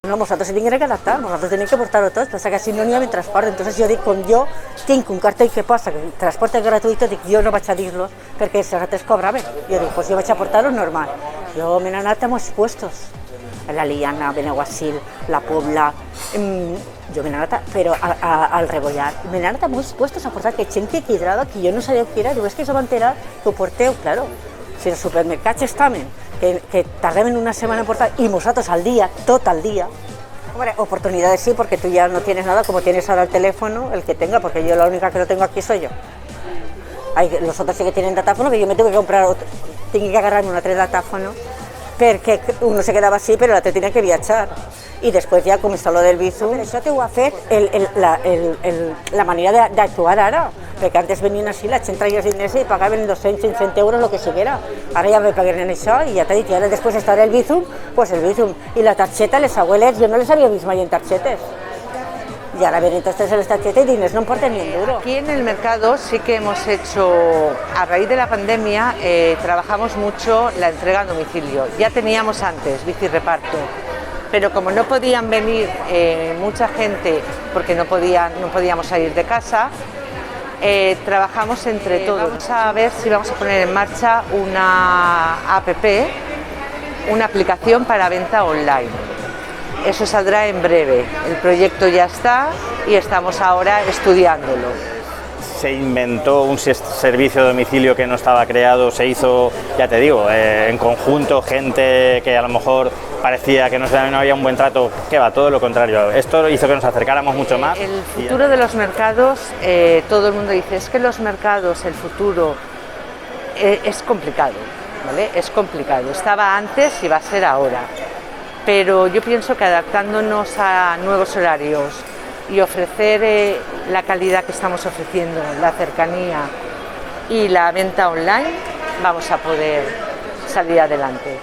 No, vosaltres s'hi tinguin que adaptar, vosaltres teniu que portar-ho tots, però que si no n'hi ha transport. Entonces jo dic, com jo tinc un cartell que posa que el transport és gratuït, dic, jo no vaig a dir-lo perquè els altres cobraven. Jo dic, pues jo vaig a portar-ho normal. Jo m'he anat a molts puestos, la Liana, Benaguasil, la Pobla, jo m'he anat, però al Rebollat, m'he anat a molts puestos a portar que gent que quedrava, que jo no sabia què era, diu, és que això va enterar que ho porteu, claro. Si els supermercats estaven, que tardaven una semana en portar, y vosotros al día, todo al día. Hombre, oportunidades sí, porque tú ya no tienes nada, como tienes ahora el teléfono, el que tenga, porque yo la única que lo tengo aquí soy yo. Los otros sí que tienen datáfono, que yo me tengo que comprar, tengo que agarrarme un altre datáfono, perquè uno se quedava així, però l'altre tenia que viatjar. I després ja comença lo del Bizum. Això t'ho ha fet la manera d'actuar ara, perquè antes venien així, la gent traia els diners i pagaven 200, 500 euros, el que siguera. Ara ja me paguen això i ja t'he dit, i ara després estarà el Bizum, pues el Bizum. I la targeta, les abueles, jo no les havia vist mai en targetes. Y ahora ven entonces el tarjeta y diners no importa ni un duro. Aquí en el mercado sí que hemos hecho, a raíz de la pandemia, trabajamos mucho la entrega a domicilio. Ya teníamos antes bicireparto, pero como no podían venir mucha gente porque no podíamos salir de casa, trabajamos entre todos. Vamos a ver si vamos a poner en marcha una app, una aplicación para venta online. Eso saldrá en breve, el proyecto ya está y estamos ahora estudiándolo. Se inventó un servicio de domicilio que no estaba creado, se hizo, ya te digo, en conjunto, gente que a lo mejor parecía que no había un buen trato, que va, todo lo contrario. Esto hizo que nos acercáramos mucho más. El futuro de los mercados, todo el mundo dice, es que los mercados, el futuro, es complicado, ¿vale? Es complicado, estaba antes y va a ser ahora. Pero yo pienso que adaptándonos a nuevos horarios y ofrecer la calidad que estamos ofreciendo, la cercanía y la venta online, vamos a poder salir adelante.